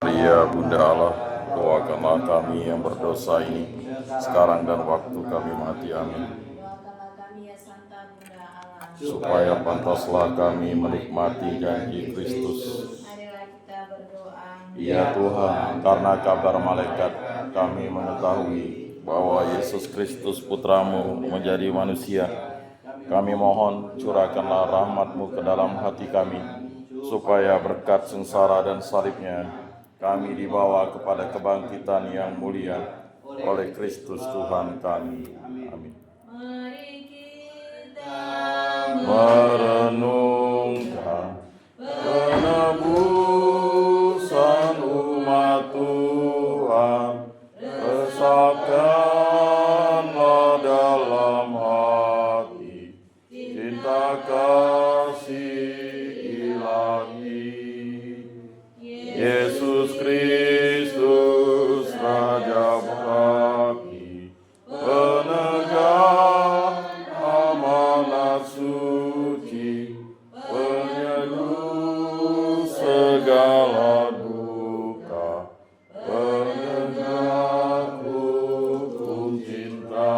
Maria, Bunda Allah, doakanlah kami yang berdosa ini, sekarang dan waktu kami mati. Amin. Doakanlah kami ya Santa Bunda Allah, Supaya pantaslah kami menikmati janji Kristus. marilah kita berdoa. Ya Tuhan, karena kabar malaikat kami mengetahui bahwa Yesus Kristus Putramu menjadi manusia. Kami mohon curahkanlah rahmat-Mu ke dalam hati kami, supaya berkat sengsara dan salibnya kami dibawa kepada kebangkitan yang mulia oleh Kristus Tuhan kami. Amin. Mari kita Merenungkan penebusan umat Tuhan, resapkanlah dalam hati cinta kasih ilahi. Yesus Kristus Raja Baki, penegak amanat suci, penyeduh segala duka, penegak hukum cinta.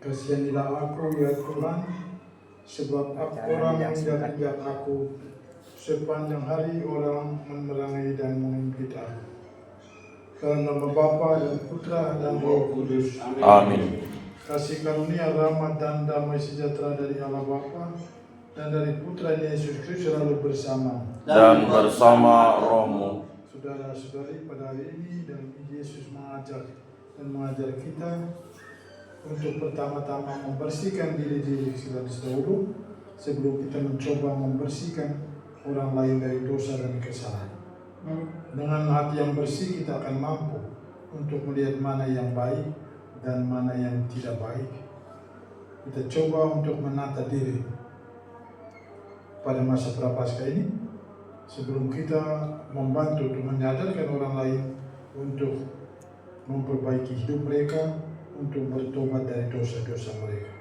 Kasihanilah aku ya Tuhan, sebab orang menginjak aku. Sepanjang hari orang memerangi dan menghimpit aku. Dalam nama Bapa dan Putra dan Roh Kudus. Amin. Kasih karunia, rahmat dan damai sejahtera dari Allah Bapa dan dari Putra Yesus Kristus selalu bersama. Dan bersama rohmu. Saudara-saudari, pada hari ini dan Yesus mengajar kita untuk pertama-tama membersihkan diri dahulu sebelum kita mencoba membersihkan orang lain dari dosa dan kesalahan. Dengan hati yang bersih kita akan mampu untuk melihat mana yang baik dan mana yang tidak baik. Kita coba untuk menata diri pada masa prapaskah ini sebelum kita membantu untuk menyadarkan orang lain untuk memperbaiki hidup mereka, untuk bertobat dari dosa-dosa mereka.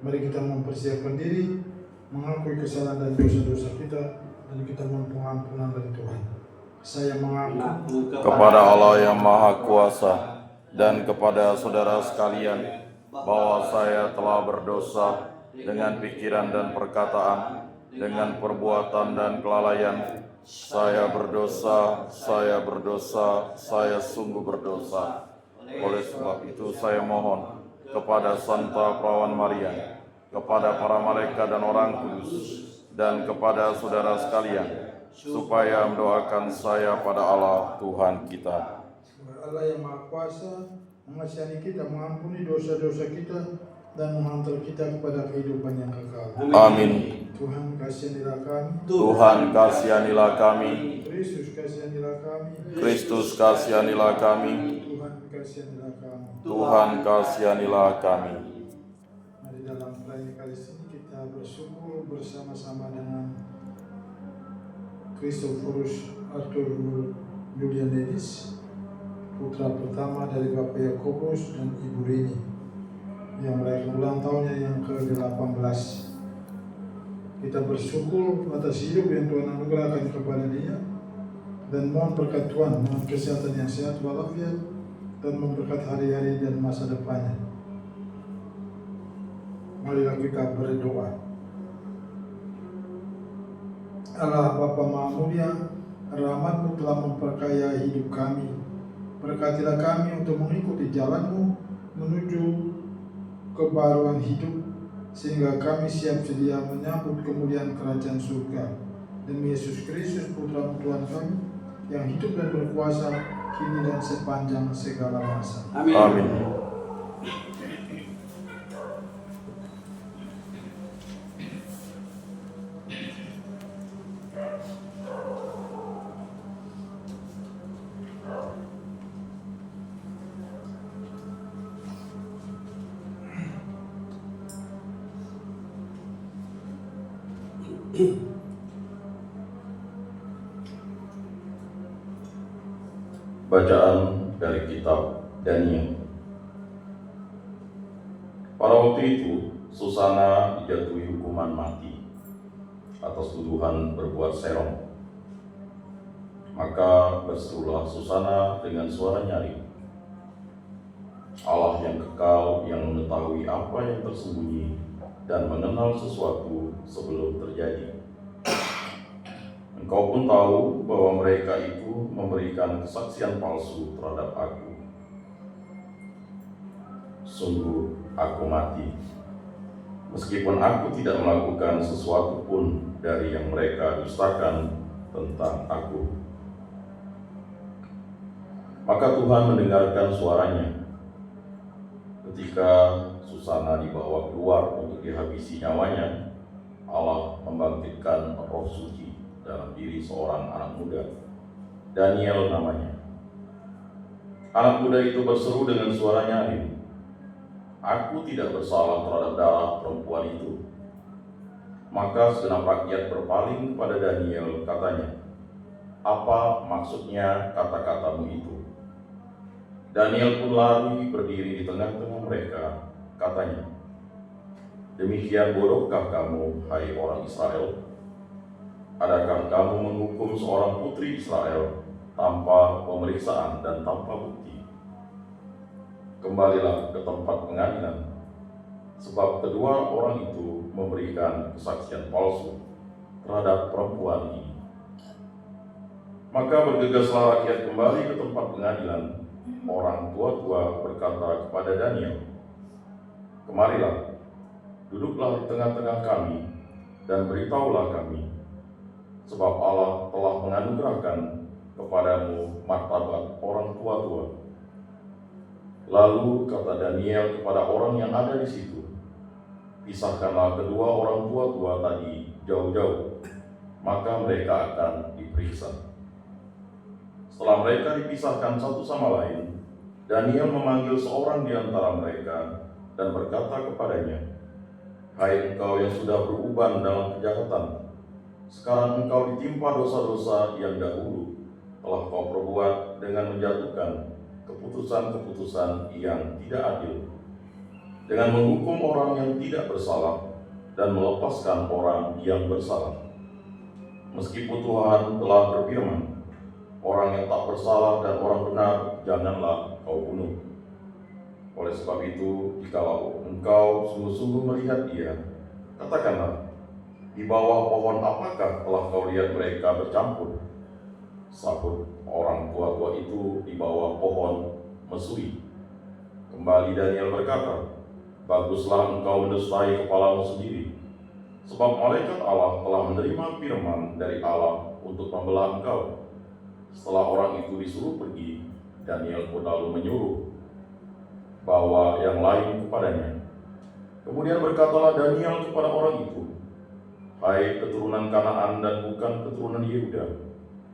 Mari kita mempersiapkan diri, mengakui kesalahan dan dosa-dosa kita, dan kita mohon pengampunan dari Tuhan. Saya mengaku Kepada Allah yang Maha Kuasa dan kepada saudara sekalian bahwa saya telah berdosa dengan pikiran dan perkataan, dengan perbuatan dan kelalaian. Saya berdosa, saya sungguh berdosa. Oleh sebab itu saya mohon kepada Santa Perawan Maria, kepada para malaikat dan orang kudus, dan kepada saudara sekalian, supaya mendoakan saya pada Allah Tuhan kita. Allah yang Maha Kuasa mengasihani kita, mengampuni dosa-dosa kita, dan menghantar kita kepada kehidupan yang kekal. Amin. Tuhan kasihanilah kami. Tuhan kasihanilah kami. Kristus kasihanilah kami. Kristus kasihanilah kami. Tuhan kasihanilah kami. Tuhan kasihanilah kami. Mari dalam perayaan kali ini kita bersyukur bersama-sama dengan Christophorus Arthur Julianidis, putra pertama dari Bapak Yakobus dan Ibu Rini, yang merayakan ulang tahunnya yang ke-18. Kita bersyukur atas hidup yang Tuhan anugerahkan kepada dia, dan mohon berkat Tuhan dengan kesehatan yang sehat walafiat, dan memberkati hari-hari dan masa depannya. Marilah kita berdoa. Allah Bapa Maha Mulia, rahmat-Mu telah memperkaya hidup kami. Berkatilah kami untuk mengikuti jalan-Mu menuju kebaruan hidup, sehingga kami siap sedia menyambut kemuliaan kerajaan surga. Demi Yesus Kristus Putra Tuhan kami, yang hidup dan berkuasa kini dan sepanjang segala masa. Amin. Amin. Bacaan dari kitab Daniel. Pada waktu itu, Susana dijatuhi hukuman mati. atas tuduhan berbuat serong. Maka berserulah Susana dengan suara nyaring, Allah yang kekal, yang mengetahui apa yang tersembunyi dan mengenal sesuatu sebelum terjadi. Engkau pun tahu bahwa mereka itu memberikan kesaksian palsu terhadap aku. Sungguh aku mati, meskipun aku tidak melakukan sesuatu pun dari yang mereka dustakan tentang aku. Maka Tuhan mendengarkan suaranya. Ketika Susana dibawa keluar untuk dihabisi nyawanya, Allah membangkitkan Roh Suci dalam diri seorang anak muda, Daniel namanya. Anak muda itu berseru dengan suara nyaring, "Aku tidak bersalah terhadap darah perempuan itu." Maka segenap rakyat berpaling kepada Daniel, katanya, "Apa maksudnya kata-katamu itu?" Daniel pun lari berdiri di tengah-tengah mereka, katanya, "Demikian bodohkah kamu, hai orang Israel? Adakah kamu menghukum seorang putri Israel tanpa pemeriksaan dan tanpa bukti? Kembalilah ke tempat pengadilan, sebab kedua orang itu memberikan kesaksian palsu terhadap perempuan ini." Maka bergegaslah rakyat kembali ke tempat pengadilan. Orang tua-tua berkata kepada Daniel, "Kemarilah, duduklah di tengah-tengah kami, dan beritahulah kami, sebab Allah telah menganugerahkan kepadamu martabat orang tua-tua." Lalu kata Daniel kepada orang yang ada di situ, "Pisahkanlah kedua orang tua-tua tadi jauh-jauh, maka mereka akan diperiksa." Setelah mereka dipisahkan satu sama lain, Daniel memanggil seorang di antara mereka dan berkata kepadanya, "Hai engkau yang sudah beruban dalam kejahatan, sekarang engkau ditimpa dosa-dosa yang dahulu telah kau perbuat dengan menjatuhkan keputusan-keputusan yang tidak adil, dengan menghukum orang yang tidak bersalah dan melepaskan orang yang bersalah. Meskipun Tuhan telah berfirman, orang yang tak bersalah dan orang benar janganlah kau bunuh. Oleh sebab itu, jikalau engkau sungguh-sungguh melihat dia, katakanlah, di bawah pohon apakah telah kau lihat mereka bercampur?" Sahut orang tua-tua itu, "Di bawah pohon mesui." Kembali Daniel berkata, "Baguslah engkau mendustai kepalamu sendiri, sebab malaikat Allah telah menerima firman dari Allah untuk membelah engkau." Setelah orang itu disuruh pergi, Daniel pun lalu menyuruh bawa yang lain kepadanya. Kemudian berkatalah Daniel kepada orang itu, "Hai keturunan Kanaan dan bukan keturunan Yehuda,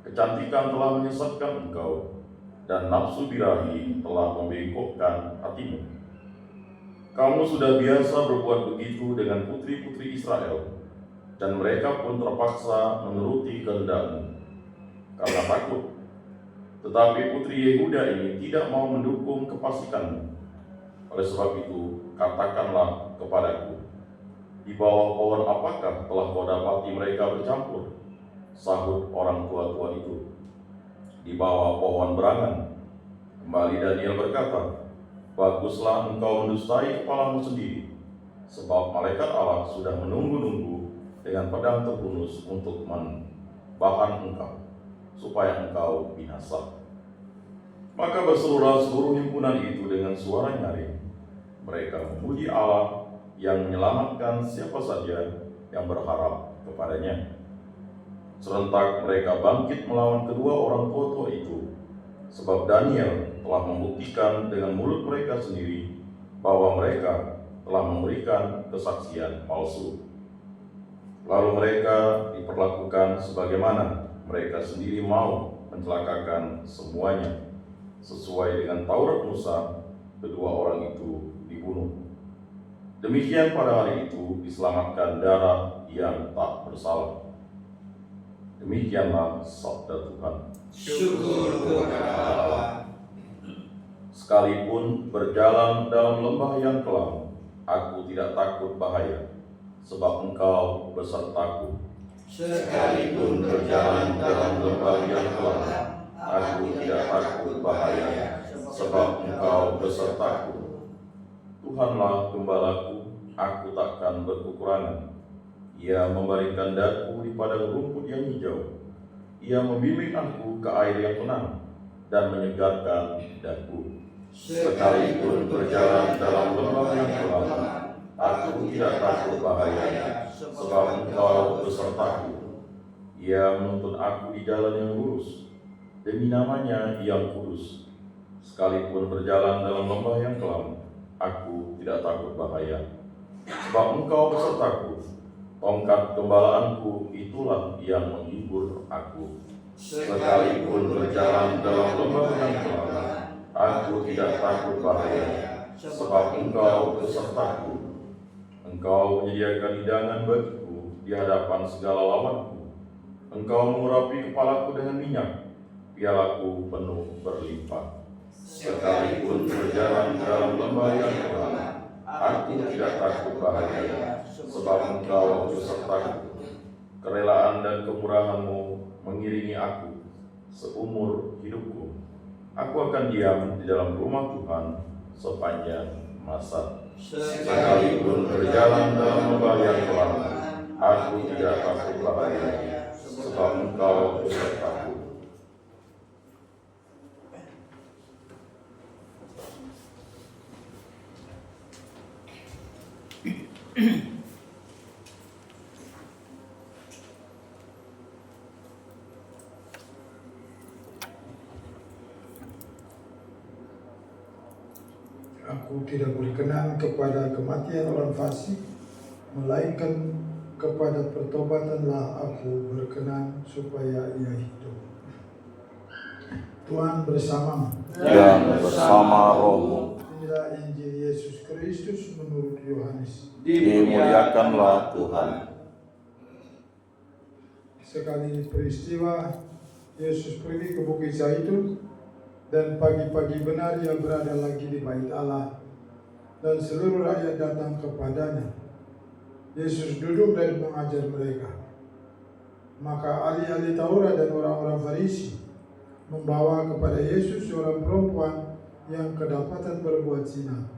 kecantikan telah menyesatkan engkau, dan nafsu birahi telah membengkokkan hatimu. Kamu sudah biasa berbuat begitu dengan putri-putri Israel, dan mereka pun terpaksa menuruti kehendakmu karena takut. Tetapi putri Yehuda ini tidak mau mendukung kefasikanmu. Oleh sebab itu, katakanlah kepadaku, di bawah pohon apakah telah kau dapati mereka bercampur?" Sahut orang tua-tua itu, "Di bawah pohon berangan." Kembali Daniel berkata, "Baguslah engkau mendustai kepalamu sendiri, sebab malaikat Allah sudah menunggu-nunggu dengan pedang terhunus untuk membahan engkau, supaya engkau binasa." Maka berserulah seluruh himpunan itu dengan suara nyaring. Mereka memuji Allah yang menyelamatkan siapa saja yang berharap kepadanya. Serentak mereka bangkit melawan kedua orang tua-tua itu, sebab Daniel telah membuktikan dengan mulut mereka sendiri bahwa mereka telah memberikan kesaksian palsu. Lalu mereka diperlakukan sebagaimana mereka sendiri mau mencelakakan semuanya. Sesuai dengan Taurat Musa, kedua orang itu dibunuh. Demikian pada hari itu diselamatkan darah yang tak bersalah. Demikianlah sabda Tuhan. Syukur kepada Allah. Sekalipun berjalan dalam lembah yang kelam, aku tidak takut bahaya, sebab engkau besertaku. Sekalipun berjalan dalam lembah yang gelap, aku tidak takut bahaya, sebab Engkau besertaku. Tuhanlah gembalaku, aku takkan berkekurangan. Ia membaringkan daku di padang rumput yang hijau. Ia membimbing aku ke air yang tenang dan menyegarkan daku. Sekalipun berjalan dalam lembah yang gelap, aku tidak takut bahaya, sebab Engkau besertaku. Ia menuntun aku di jalan yang lurus, demi namanya yang kudus. Sekalipun berjalan dalam lembah yang kelam, aku tidak takut bahaya, sebab Engkau besertaku. Tongkat gembalaanku itulah yang menghibur aku. Sekalipun berjalan dalam lembah yang kelam, aku tidak takut bahaya, sebab Engkau besertaku. Engkau menyediakan hidangan bagiku di hadapan segala lawanku. Engkau mengurapi kepalaku dengan minyak, pialaku penuh berlimpah. Sekalipun berjalan dalam lembah yang gelap, aku tidak takut bahaya, sebab Engkau besertaku. Kerelaan dan kemurahan-Mu mengiringi aku seumur hidupku. Aku akan diam di dalam rumah Tuhan sepanjang masa. Sekalipun berjalan dalam lembah yang gelap, aku tidak takut bahaya, sebab Engkau besertaku. Aku tidak berkenan kepada kematian orang fasik, melainkan kepada pertobatanlah aku berkenan supaya ia hidup. Tuhan bersamamu. Dan bersama rohmu. Inilah Injil Yesus Kristus menurut Yohanes. Dimuliakanlah Tuhan. Sekali peristiwa, Yesus pergi ke Bukit Zaitun, dan pagi-pagi benar ia berada lagi di bait Allah, dan seluruh rakyat datang kepadanya. Yesus duduk dan mengajar mereka. Maka ahli-ahli Taurat dan orang-orang Farisi membawa kepada Yesus seorang perempuan yang kedapatan berbuat zina.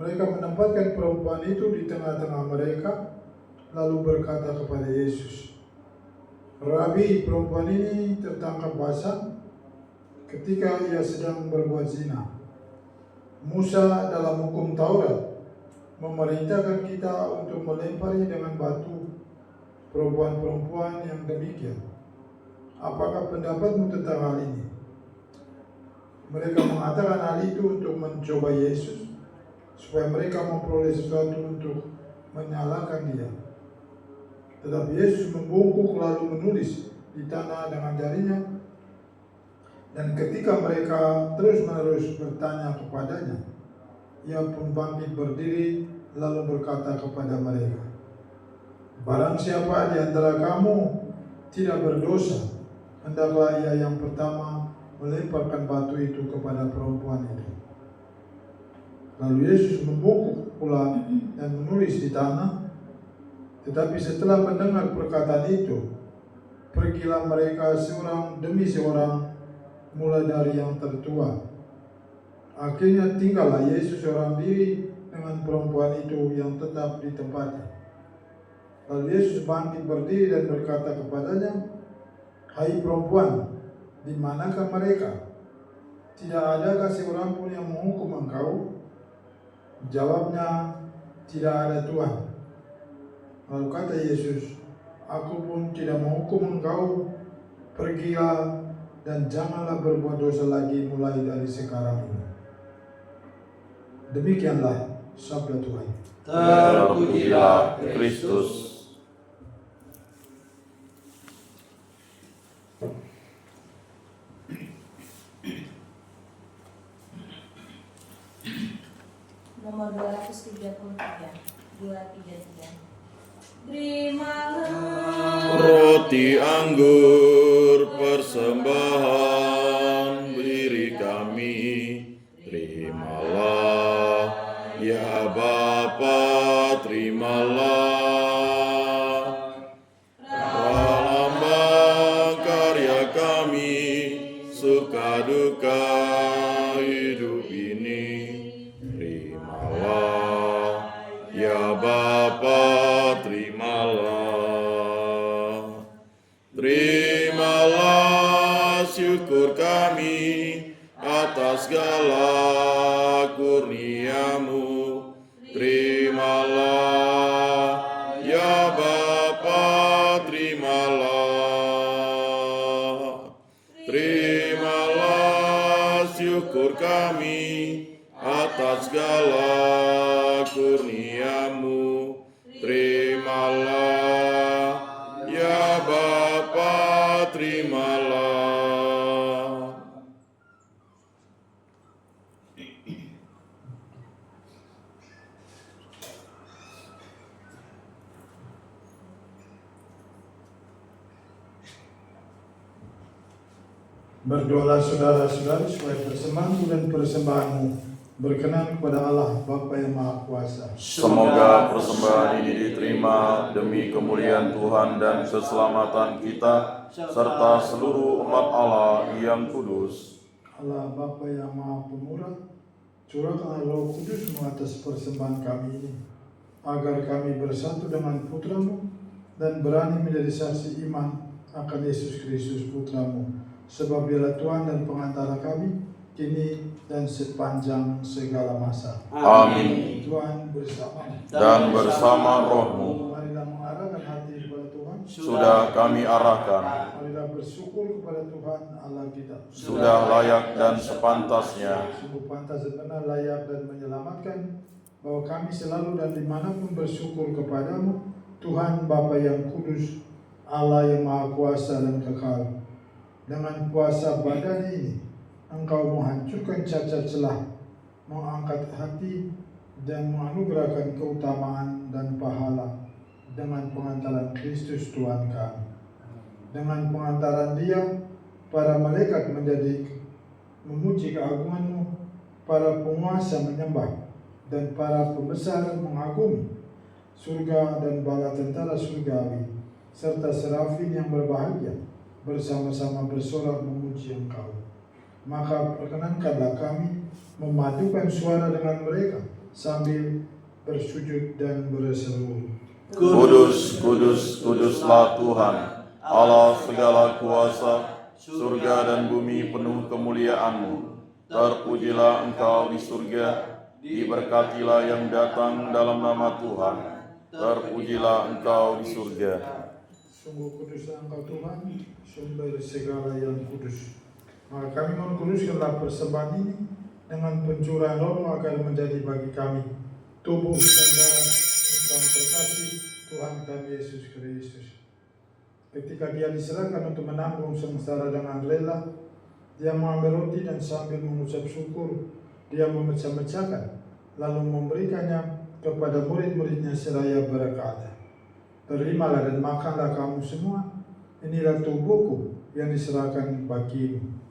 Mereka menempatkan perempuan itu di tengah-tengah mereka, lalu berkata kepada Yesus, "Rabi, perempuan ini tertangkap basah ketika ia sedang berbuat zina. Musa dalam hukum Taurat memerintahkan kita untuk melempari dengan batu perempuan-perempuan yang demikian. Apakah pendapatmu tentang hal ini?" Mereka mengatakan hal itu untuk mencoba Yesus, supaya mereka memperoleh sesuatu untuk menyalahkan dia. Tetapi Yesus membungkuk lalu menulis di tanah dengan jarinya. Dan ketika mereka terus-menerus bertanya kepadanya, ia pun bangkit berdiri lalu berkata kepada mereka, "Barang siapa di antara kamu tidak berdosa, hendaklah ia yang pertama melemparkan batu itu kepada perempuan itu." Lalu Yesus membungkuk pula dan menulis di tanah. Tetapi setelah mendengar perkataan itu, pergilah mereka seorang demi seorang, mulai dari yang tertua. Akhirnya tinggallah Yesus seorang diri dengan perempuan itu yang tetap di tempatnya. Lalu Yesus bangkit berdiri dan berkata kepadanya, "Hai perempuan, di manakah mereka? Tidak adakah seorang pun yang menghukum engkau?" Jawabnya, "Tidak ada, Tuhan." Lalu kata Yesus, "Aku pun tidak menghukum engkau. Pergilah dan janganlah berbuat dosa lagi mulai dari sekarang ini." Demikianlah sabda Tuhan. Terpujilah Kristus. Nomor 233. 233. Terimalah Roti anggur persembahan diri kami, terimalah ya Bapa, terimalah duka hidup ini. Terimalah, ya Bapa, terimalah. Terimalah syukur kami atas segala kurnia-Mu. Terimalah, ya Bapa, terimalah. Terimalah syukur kami atas segala kurnia-Mu. Terimalah, ya Bapa, terimalah. Berdoalah saudara-saudari supaya persembahanmu dan persembahanmu berkenan kepada Allah Bapa yang Maha Kuasa. Semoga persembahan ini diterima demi kemuliaan Tuhan dan keselamatan kita, serta seluruh umat Allah yang kudus. Allah Bapa yang Maha Pemurah, curahkanlah Roh Kudus atas persembahan kami ini, agar kami bersatu dengan Putra-Mu dan berani menjadi saksi iman akan Yesus Kristus Putra-Mu, sebab Dialah Tuhan dan pengantara kami, kini dan sepanjang segala masa. Amin. Tuhan bersama Dan bersama rohmu, marilah mengarahkan hati kepada Tuhan. sudah kami arahkan, Marilah bersyukur kepada Tuhan Allah kita. sudah layak dan sepantasnya. Sungguh pantas dan benar, layak dan menyelamatkan, bahwa kami selalu dan dimanapun bersyukur kepadamu, Tuhan Bapa yang kudus, Allah yang Maha Kuasa dan kekal. Dengan kuasa badan ini, Engkau menghancurkan cacat celah, mengangkat hati, dan menganugerahkan keutamaan dan pahala dengan pengantaran Kristus Tuhan kami. Dengan pengantaran Dia, para malaikat menjadi memuji keagungan-Mu, para penguasa menyembah, dan para pembesar mengagumi. Surga dan bala tentara surgawi, serta serafin yang berbahagia, bersama-sama bersorak memuji Engkau. Maka perkenankanlah kami memadukan suara dengan mereka sambil bersujud dan berseru. Kudus, kudus, kuduslah Tuhan, Allah segala kuasa, surga dan bumi penuh kemuliaan-Mu. Terpujilah Engkau di surga, diberkatilah yang datang dalam nama Tuhan. Terpujilah Engkau di surga. Sungguh kuduslah Engkau Tuhan, sumber segala yang kudus. Maka kami mohon kuduskanlah persembahan ini dengan pencurahan Roh agar menjadi bagi kami tubuh dan darah Sang terkasih Tuhan kami Yesus Kristus. Ketika Dia diserahkan untuk menanggung sengsara dengan rela, Dia mengambil roti dan sambil mengucap syukur, Dia memecah-mecahkan, lalu memberikannya kepada murid-muridnya seraya berkata, "Terimalah dan makanlah kamu semua, inilah tubuhku yang diserahkan bagimu."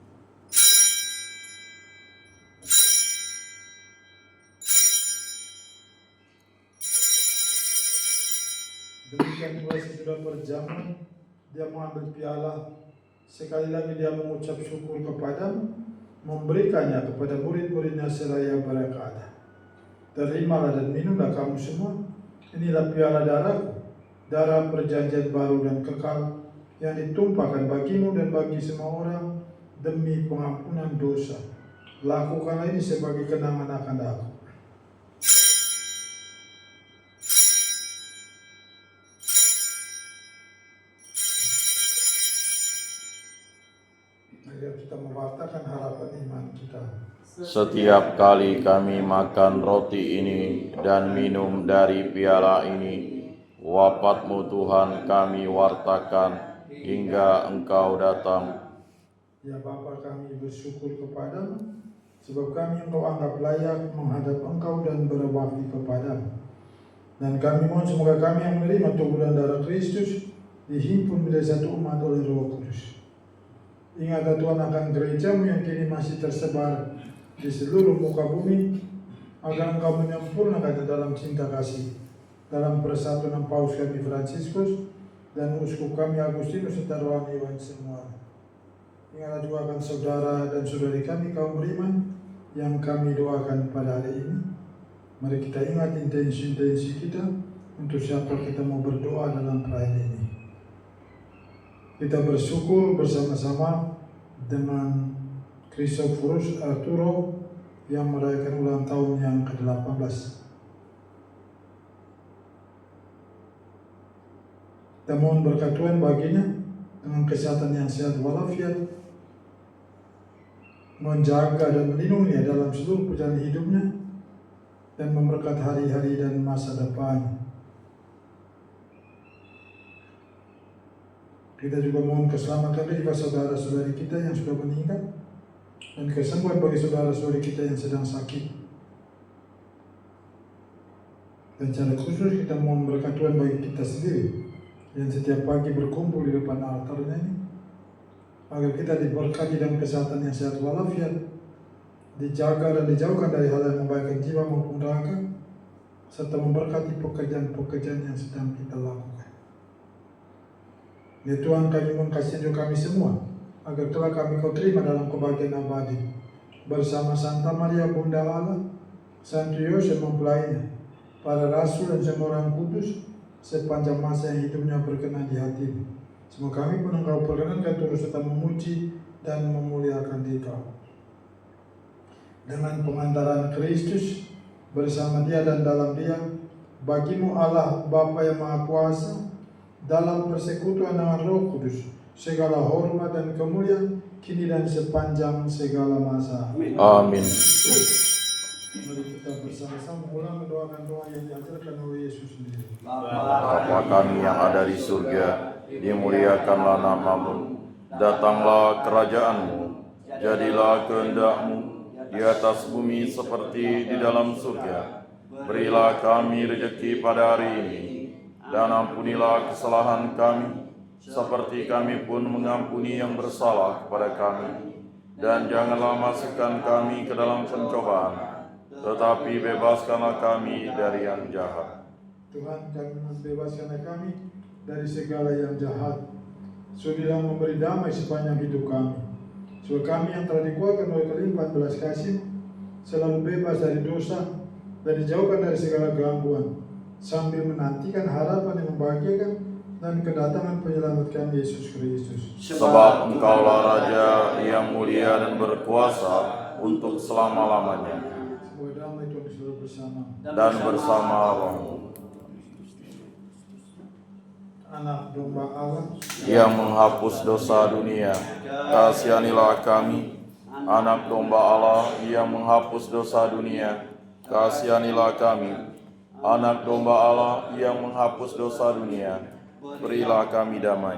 Demikian pula sesudah berjamuan, Dia mengambil piala, sekali lagi Dia mengucap syukur kepadamu, memberikannya kepada murid-muridnya seraya berkata, "Terimalah dan minumlah kamu semua, inilah piala darahku, darah perjanjian baru dan kekal, yang ditumpahkan bagimu dan bagi semua orang demi pengampunan dosa. Lakukanlah ini sebagai kenangan akan aku." Agar kita mewartakan harapan iman kita. Setiap kali kami makan roti ini dan minum dari piala ini, wafat-Mu Tuhan kami wartakan hingga Engkau datang. Ya Bapa, kami bersyukur kepadamu, sebab kami Engkau anggap layak menghadap Engkau dan berbakti kepadamu. Dan kami mohon semoga kami yang menerima tubuh dan darah Kristus dihimpun menjadi satu umat oleh Roh Kudus. Ingatlah Tuhan akan gereja-Mu yang kini masih tersebar di seluruh muka bumi, agar Engkau menyempurnakannya dalam cinta kasih, dalam persatuan Paus kami Fransiskus dan Uskup kami Agustinus serta rohaniwan semua. Ingatlah juga akan saudara dan saudari kami kaum beriman yang kami doakan pada hari ini. Mari kita ingat intensi-intensi kita untuk siapa kita mau berdoa dalam perayaan ini. Kita bersyukur bersama-sama dengan Christophorus Arturo yang merayakan ulang tahun yang ke-18. Kita mohon berkat Tuhan baginya dengan kesehatan yang sehat walafiat, menjaga dan melindunginya dalam seluruh perjalanan hidupnya, dan memberkati hari-hari dan masa depan. Kita juga mohon keselamatan bagi saudara-saudari kita yang sudah meninggal dan kesembuhan bagi saudara-saudari kita yang sedang sakit. Dan secara khusus kita mohon berkat Tuhan bagi kita sendiri yang setiap pagi berkumpul di depan altarnya ini, agar kita diberkati dalam kesehatan yang sehat walafiat, dijaga dan dijauhkan dari hal yang membahayakan jiwa maupun raga, serta memberkati pekerjaan-pekerjaan yang sedang kita lakukan. Ya Tuhan, kami mengasihi kami semua, agar telah kami kau terima dalam kebahagiaan abadi, bersama Santa Maria Bunda Allah, Santo Yosef mempelainya, para rasul dan semua orang kudus, sepanjang masa yang hidupnya berkenan di hatimu. Semoga kami pun engkau perkenankan terus serta memuji dan memuliakan Dikau. Dengan pengantaran Kristus, bersama Dia dan dalam Dia, bagimu Allah Bapa yang Maha Kuasa, dalam persekutuan dengan Roh Kudus, segala hormat dan kemuliaan kini dan sepanjang segala masa. Amin. Mari kita bersama-sama ulang mendoakan doa yang diajarkan oleh Yesus sendiri. Bapa kami yang ada di surga, dimuliakanlah namamu, datanglah kerajaanmu, jadilah kehendak-mu di atas bumi seperti di dalam surga. Berilah kami rezeki pada hari ini, dan ampunilah kesalahan kami, seperti kami pun mengampuni yang bersalah kepada kami. Dan janganlah masukkan kami ke dalam pencobaan, tetapi bebaskanlah kami dari yang jahat. Tuhan, kami membebaskan kami dari segala yang jahat. Sudilah memberi damai sepanjang hidup kami. Supaya kami yang telah dikuatkan oleh kelimpahan belas kasih selalu bebas dari dosa dan dijauhkan dari segala gangguan, sambil menantikan harapan yang membahagiakan dan kedatangan penyelamat kami Yesus Kristus. Sebab Engkaulah Raja yang mulia dan berkuasa untuk selama-lamanya, Semoga damai Tuhan selalu bersama. dan bersama rohmu. Anak domba Allah, Yang menghapus dosa dunia, kasihanilah kami. Anak domba Allah yang menghapus dosa dunia, kasihanilah kami. Anak domba Allah yang menghapus dosa dunia, berilah kami damai.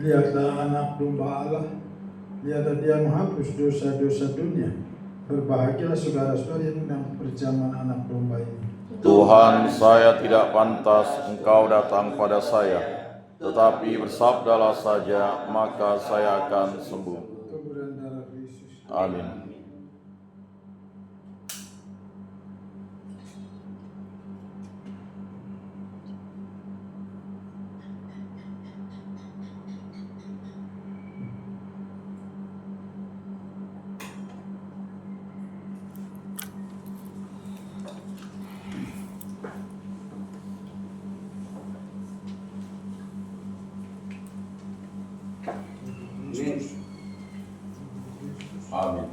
lihatlah anak domba Allah, lihatlah Dia menghapus dosa-dosa dunia. Berbahagialah saudara-saudari yang sedang berjaman anak domba ini. Tuhan, saya tidak pantas Engkau datang pada saya, tetapi bersabdalah saja, maka saya akan sembuh. Kemuliaan darah Kristus. Amin. Amin.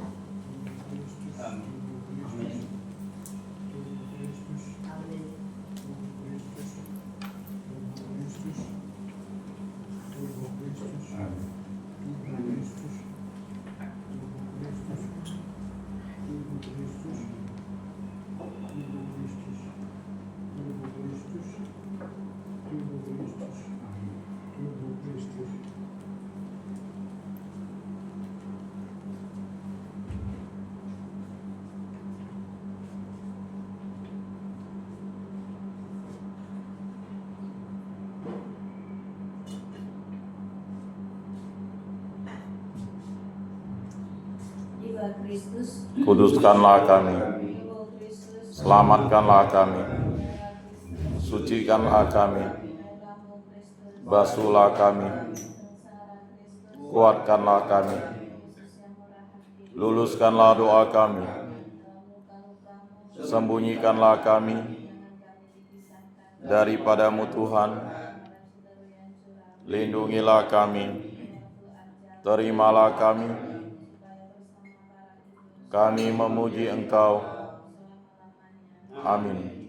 Jiwa Kristus, Kuduskanlah kami, Jiwa Kristus, selamatkanlah kami, sucikanlah kami, basuhlah kami, kuatkanlah kami, luluskanlah doa kami, sembunyikanlah kami daripadamu Tuhan, lindungilah kami, terimalah kami memuji Engkau. Amin.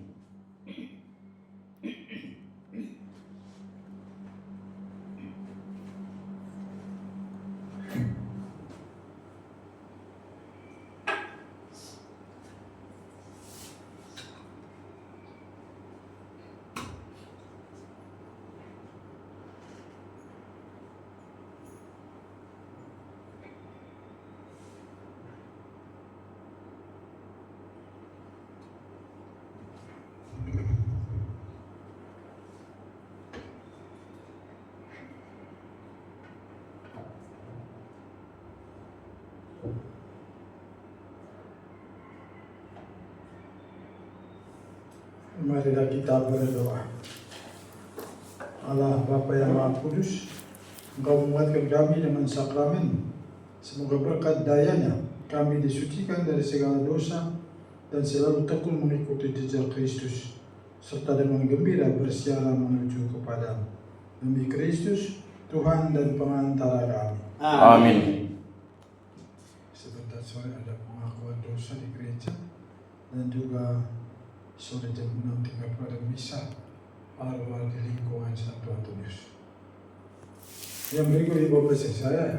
Marilah kita berdoa. Allah Bapa yang Maha Kudus, Engkau menguatkan kami dengan sakramen. Semoga berkat dayanya kami disucikan dari segala dosa dan selalu tekun mengikuti jejak Kristus, serta dengan gembira bersiara menuju kepada demi Kristus, Tuhan dan pengantara kami. Amin. Sebentar sore ada pengakuan dosa di gereja dan juga sore jam 6.30 ada misa awal di lingkungan Santo Antonius. Yang berikut di bawah saya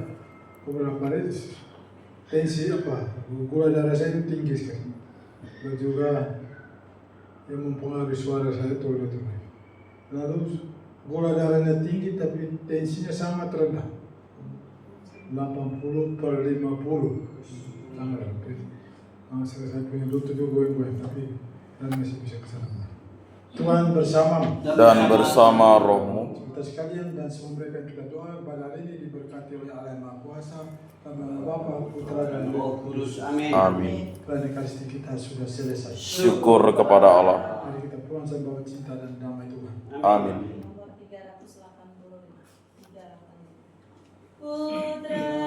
beberapa hari tensi gula darah saya itu tinggi sekali dan juga yang mempengaruhi suara saya itu lalu gula darahnya tinggi tapi tensinya sangat rendah 80/50 sangat rendah. Saya punya lutut juga goyang-goyang tapi dan masih bisa kesana. Tuhan bersamamu Dan bersama rohmu, kita sekalian, dan memberikan kita doa pada hari ini diberkati oleh Allah yang Maha Kuasa, Bapa, Bapa, Putra dan Roh Kudus. Amin. amin. Dan Ekaristi kita sudah selesai. Syukur kepada Allah. Mari kita pulang sambil bawa cinta dan damai Tuhan. Amin. nomor 385. 385. Putra